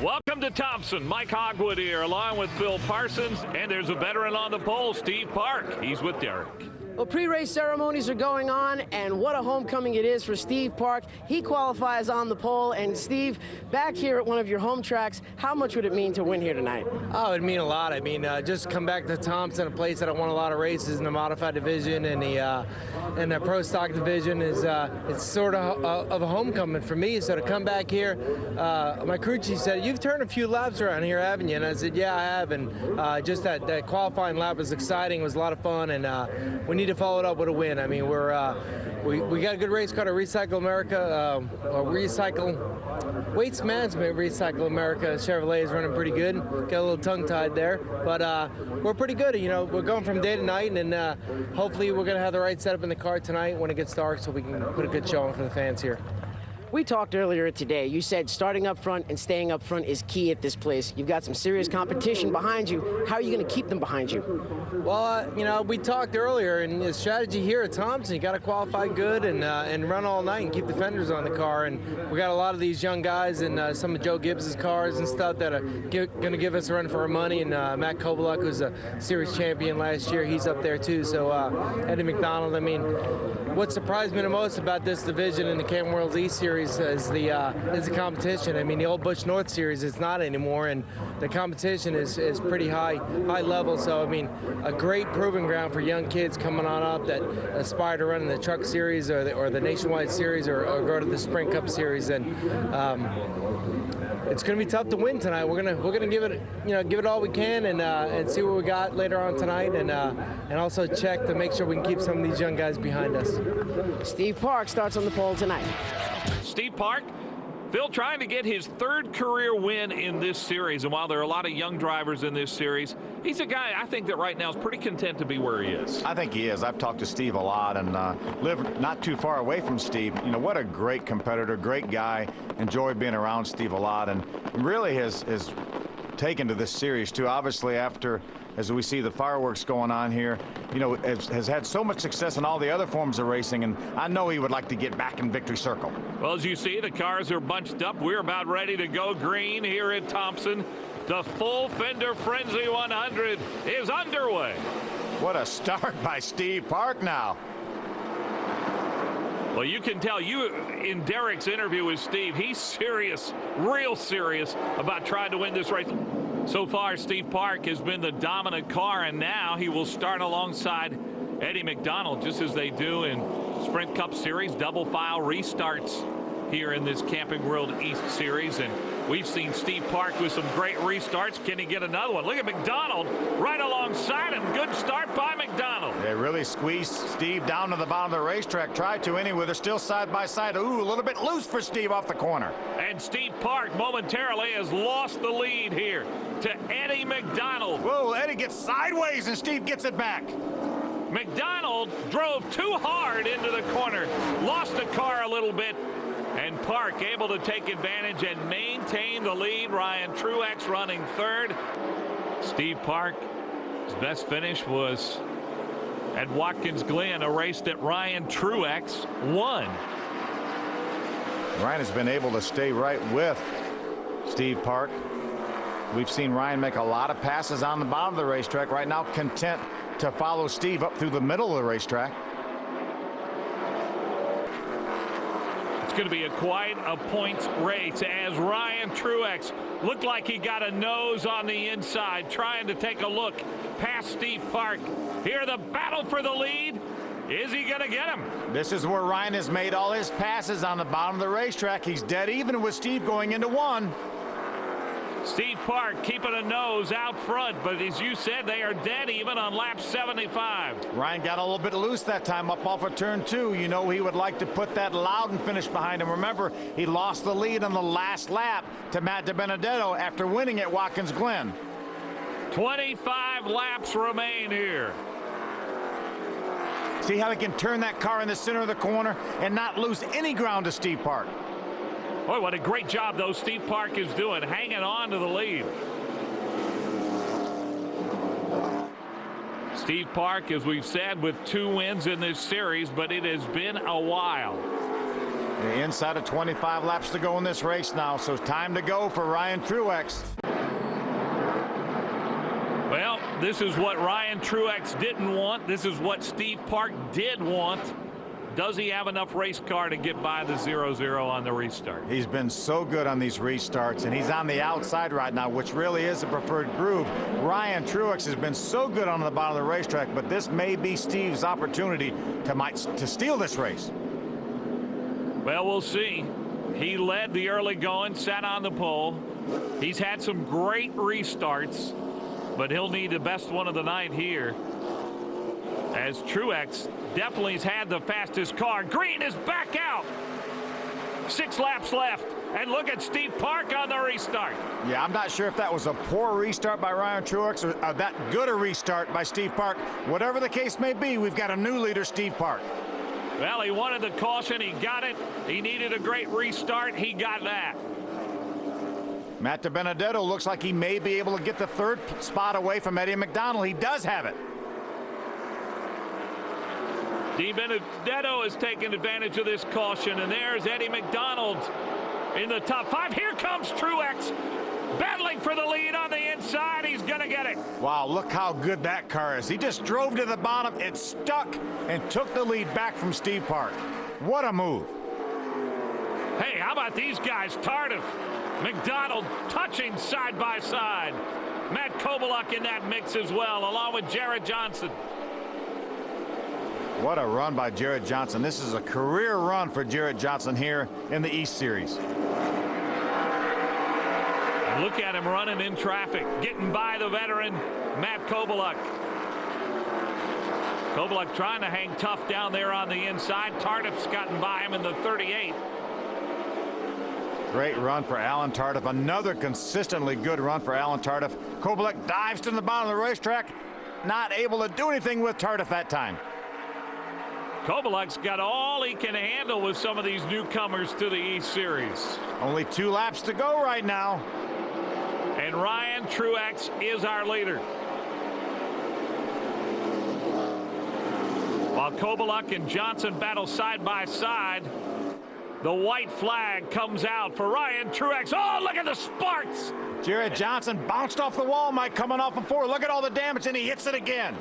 Welcome to Thompson. Mike Hogwood here, along with Phil Parsons, and there's a veteran on the pole, Steve Park. He's with Derek. Well, pre-race ceremonies are going on, and what a homecoming it is for Steve Park. He qualifies on the pole, and Steve, back here at one of your home tracks, how much would it mean to win here tonight? Oh, it would mean a lot. I mean, just come back to Thompson, a place that I won a lot of races in the modified division and the pro stock division is it's sort of a homecoming for me. So to come back here, my crew chief said, "You've turned a few laps around here, haven't you?" And I said, "Yeah, I have." And just that qualifying lap was exciting. It was a lot of fun, and we need to follow it up with a win. I mean, we got a good race car to Recycle America, Waste Management Recycle America. Chevrolet is running pretty good. Got a little tongue-tied there, but we're pretty good. You know, we're going from day to night, and hopefully we're going to have the right setup in the car tonight when it gets dark, so we can put a good showing for the fans here. We talked earlier today. You said starting up front and staying up front is key at this place. You've got some serious competition behind you. How are you going to keep them behind you? Well, you know, we talked earlier, and the strategy here at Thompson, you got to qualify good and run all night and keep the fenders on the car. And we got a lot of these young guys and some of Joe Gibbs's cars and stuff that are going to give us a run for our money. And Matt Kovaluk, who's a series champion last year, he's up there too. So Eddie McDonald. I mean, what surprised me the most about this division in the Camping World's E Series is the competition. I mean, the old Busch North Series, it's not anymore, and the competition is pretty high level. So I mean, a great proving ground for young kids coming on up that aspire to run in the Truck Series or the Nationwide Series or go to the Sprint Cup Series. And it's going to be tough to win tonight. We're gonna give it all we can and see what we got later on tonight, and also check to make sure we can keep some of these young guys behind us. Steve Park starts on the pole tonight. Steve Park, Phil, trying to get his third career win in this series. And while there are a lot of young drivers in this series, he's a guy I think that right now is pretty content to be where he is. I think he is. I've talked to Steve a lot and live not too far away from Steve. You know, what a great competitor, great guy. Enjoy being around Steve a lot, and really has taken to this series too. Obviously, after, as we see the fireworks going on here, you know, has had so much success in all the other forms of racing, and I know he would like to get back in victory circle. Well, as you see, the cars are bunched up. We're about ready to go green here at Thompson. The full Fender Frenzy 100 is underway. What a start by Steve Park now. Well, you can tell in Derek's interview with Steve, he's serious, real serious about trying to win this race. So far, Steve Park has been the dominant car, and now he will start alongside Eddie McDonald, just as they do in Sprint Cup Series, double file restarts here in this Camping World East Series. And we've seen Steve Park with some great restarts. Can he get another one? Look at McDonald right alongside him. Good start by McDonald. They really squeezed Steve down to the bottom of the racetrack. Tried to anyway. They're still side by side. Ooh, a little bit loose for Steve off the corner. And Steve Park momentarily has lost the lead here to Eddie McDonald. Whoa, Eddie gets sideways and Steve gets it back. McDonald drove too hard into the corner, lost the car a little bit, and Park able to take advantage and maintain the lead. Ryan Truex running third. Steve Park, his best finish was at Watkins Glen, a race that Ryan Truex won. Ryan has been able to stay right with Steve Park. We've seen Ryan make a lot of passes on the bottom of the racetrack. Right now, content to follow Steve up through the middle of the racetrack. It's going to be quite a points race as Ryan Truex looked like he got a nose on the inside, trying to take a look past Steve Park. Here, the battle for the lead. Is he going to get him? This is where Ryan has made all his passes on the bottom of the racetrack. He's dead even with Steve going into one. Steve Park keeping a nose out front, but as you said, they are dead even on lap 75. Ryan got a little bit loose that time up off of turn 2. You know, he would like to put that Loudon finish behind him. Remember, he lost the lead on the last lap to Matt DiBenedetto after winning at Watkins Glen. 25 laps remain here. See how he can turn that car in the center of the corner and not lose any ground to Steve Park. Boy, what a great job, though, Steve Park is doing, hanging on to the lead. Steve Park, as we've said, with 2 wins in this series, but it has been a while. Inside of 25 laps to go in this race now, so it's time to go for Ryan Truex. Well, this is what Ryan Truex didn't want. This is what Steve Park did want. Does he have enough race car to get by the 0-0 on the restart? He's been so good on these restarts, and he's on the outside right now, which really is the preferred groove. Ryan Truex has been so good on the bottom of the racetrack, but this may be Steve's opportunity to steal this race. Well, we'll see. He led the early going, sat on the pole. He's had some great restarts, but he'll need the best one of the night here, as Truex definitely has had the fastest car. Green is back out. 6 laps left. And look at Steve Park on the restart. Yeah, I'm not sure if that was a poor restart by Ryan Truex or that good a restart by Steve Park. Whatever the case may be, we've got a new leader, Steve Park. Well, he wanted the caution. He got it. He needed a great restart. He got that. Matt DiBenedetto looks like he may be able to get the 3rd spot away from Eddie McDonald. He does have it. DiBenedetto has taken advantage of this caution, and there's Eddie McDonald in the top 5. Here comes Truex battling for the lead on the inside. He's gonna get it. Wow, look how good that car is. He just drove to the bottom, it stuck, and took the lead back from Steve Park. What a move. Hey, how about these guys? Tardif, McDonald touching side by side. Matt Kovaluk in that mix as well, along with Jared Johnson. What a run by Jared Johnson. This is a career run for Jared Johnson here in the East Series. Look at him running in traffic, getting by the veteran, Matt Kovaluk. Kovaluk trying to hang tough down there on the inside. Tardif's gotten by him in the 38. Great run for Alan Tardif. Another consistently good run for Alan Tardif. Kovaluk dives to the bottom of the racetrack. Not able to do anything with Tardif that time. Kovaluk's got all he can handle with some of these newcomers to the East Series. Only 2 laps to go right now. And Ryan Truex is our leader. While Kovaluk and Johnson battle side by side, the white flag comes out for Ryan Truex. Oh, look at the sparks! Jared Johnson bounced off the wall, Mike, coming off before. Look at all the damage, and he hits it again.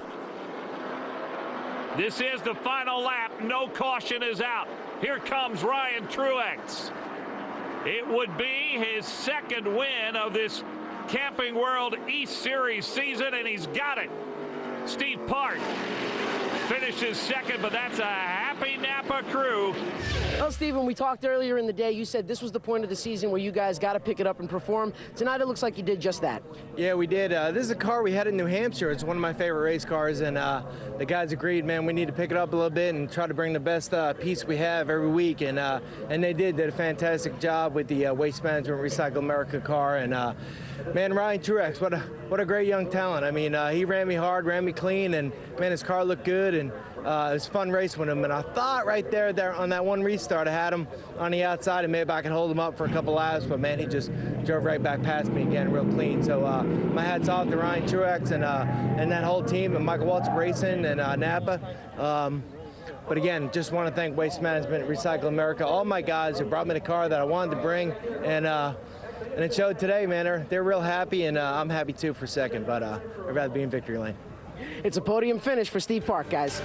This is the final lap. No caution is out. Here comes Ryan Truex. It would be his 2nd win of this Camping World East Series season, and he's got it. Steve Park finishes 2nd, but that's a happy Napa crew. Well, Stephen, we talked earlier in the day. You said this was the point of the season where you guys got to pick it up and perform. Tonight, it looks like you did just that. Yeah, we did. This is a car we had in New Hampshire. It's one of my favorite race cars, and the guys agreed, man, we need to pick it up a little bit and try to bring the best piece we have every week, and they did a fantastic job with the Waste Management Recycle America car, and man, Ryan Truex, what a great young talent. I mean, he ran me hard, ran me clean, and man, his car looked good, and it was a fun race with him. And I thought right there on that one restart, I had him on the outside, and maybe I could hold him up for a couple laps, but man, he just drove right back past me again, real clean. So my hat's off to Ryan Truex and that whole team, and Michael Waltrip Racing and Napa. But again, just want to thank Waste Management Recycle America, all my guys who brought me the car that I wanted to bring, and it showed today, man. They're real happy, and I'm happy too for 2nd, but I'd rather be in victory lane. It's a podium finish for Steve Park, guys.